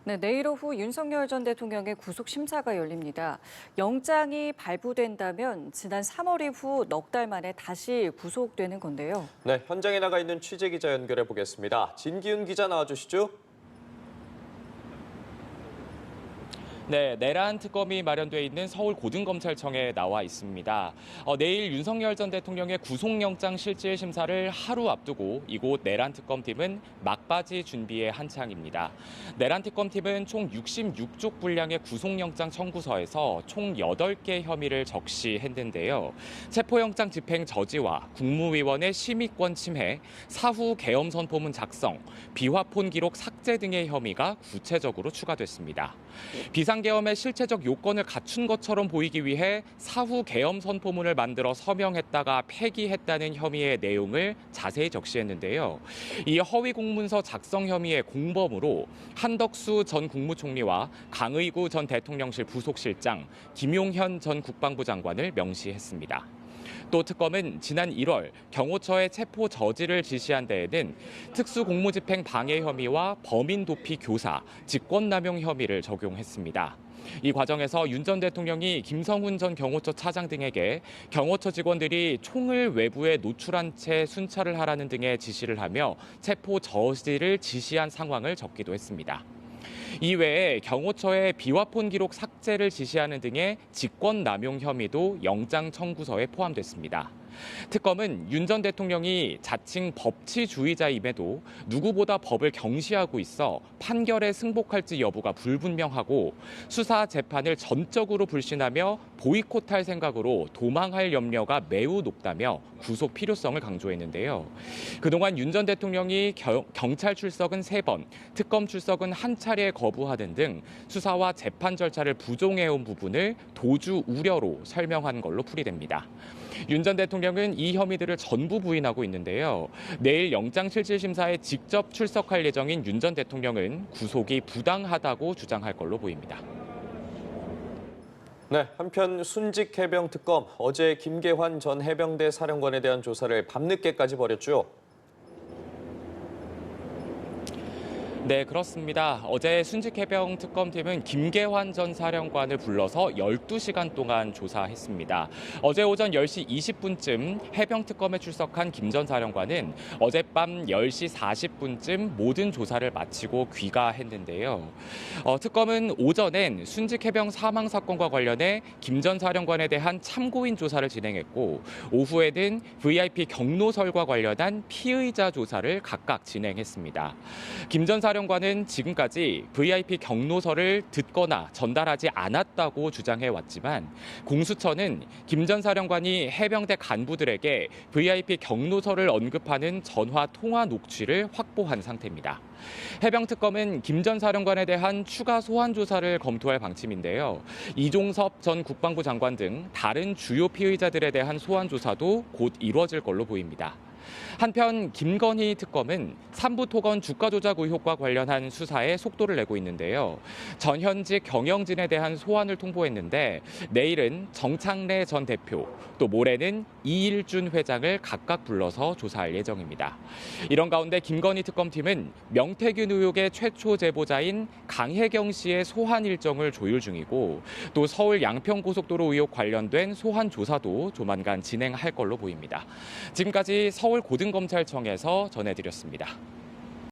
네, 내일 오후 윤석열 전 대통령의 구속 심사가 열립니다. 영장이 발부된다면 지난 3월 이후 넉 달 만에 다시 구속되는 건데요. 네, 현장에 나가 있는 취재 기자 연결해 보겠습니다. 진기훈 기자 나와주시죠. 네, 내란 특검이 마련돼 있는 서울고등검찰청에 나와 있습니다. 내일 윤석열 전 대통령의 구속영장 실질 심사를 하루 앞두고 이곳 내란 특검팀은 막바지 준비에 한창입니다. 내란 특검팀은 총 66쪽 분량의 구속영장 청구서에서 총 8개 혐의를 적시했는데요. 체포영장 집행 저지와 국무위원의 심의권 침해, 사후 계엄 선포문 작성, 비화폰 기록 삭제 등의 혐의가 구체적으로 추가됐습니다. 비상계엄의 실체적 요건을 갖춘 것처럼 보이기 위해 사후 계엄 선포문을 만들어 서명했다가 폐기했다는 혐의의 내용을 자세히 적시했는데요. 이 허위 공문서 작성 혐의의 공범으로 한덕수 전 국무총리와 강의구 전 대통령실 부속실장, 김용현 전 국방부 장관을 명시했습니다. 또 특검은 지난 1월 경호처의 체포 저지를 지시한 데에는 특수공무집행 방해 혐의와 범인 도피 교사, 직권남용 혐의를 적용했습니다. 이 과정에서 윤 전 대통령이 김성훈 전 경호처 차장 등에게 경호처 직원들이 총을 외부에 노출한 채 순찰을 하라는 등의 지시를 하며 체포 저지를 지시한 상황을 적기도 했습니다. 이외에 경호처의 비화폰 기록 삭제를 지시하는 등의 직권남용 혐의도 영장 청구서에 포함됐습니다. 특검은 윤 전 대통령이 자칭 법치주의자임에도 누구보다 법을 경시하고 있어 판결에 승복할지 여부가 불분명하고 수사 재판을 전적으로 불신하며 보이콧할 생각으로 도망할 염려가 매우 높다며 구속 필요성을 강조했는데요. 그동안 윤 전 대통령이 경찰 출석은 3번, 특검 출석은 한 차례 거부하는 등 수사와 재판 절차를 부종해온 부분을 도주 우려로 설명한 걸로 풀이됩니다. 윤 전 대통령은 이 혐의들을 전부 부인하고 있는데요. 내일 영장실질심사에 직접 출석할 예정인 윤 전 대통령은 구속이 부당하다고 주장할 걸로 보입니다. 네, 한편 순직 해병 특검 어제 김계환 전 해병대 사령관에 대한 조사를 밤늦게까지 벌였죠. 네, 그렇습니다. 어제 순직해병 특검팀은 김계환 전 사령관을 불러서 12시간 동안 조사했습니다. 어제 오전 10시 20분쯤 해병 특검에 출석한 김 전 사령관은 어젯밤 10시 40분쯤 모든 조사를 마치고 귀가했는데요. 특검은 오전엔 순직해병 사망 사건과 관련해 김 전 사령관에 대한 참고인 조사를 진행했고 오후에는 VIP 경로설과 관련한 피의자 조사를 각각 진행했습니다. 김 전 사령관은 지금까지 VIP 경로서를 듣거나 전달하지 않았다고 주장해왔지만 공수처는 김 전 사령관이 해병대 간부들에게 VIP 경로서를 언급하는 전화 통화 녹취를 확보한 상태입니다. 해병특검은 김 전 사령관에 대한 추가 소환 조사를 검토할 방침인데요. 이종섭 전 국방부 장관 등 다른 주요 피의자들에 대한 소환 조사도 곧 이루어질 걸로 보입니다. 한편 김건희 특검은 삼부토건 주가 조작 의혹과 관련한 수사에 속도를 내고 있는데요. 전현직 경영진에 대한 소환을 통보했는데 내일은 정창래 전 대표, 또 모레는 이일준 회장을 각각 불러서 조사할 예정입니다. 이런 가운데 김건희 특검팀은 명태균 의혹의 최초 제보자인 강혜경 씨의 소환 일정을 조율 중이고 또 서울 양평고속도로 의혹 관련된 소환 조사도 조만간 진행할 걸로 보입니다. 지금까지 서울고등검찰청에서 전해드렸습니다.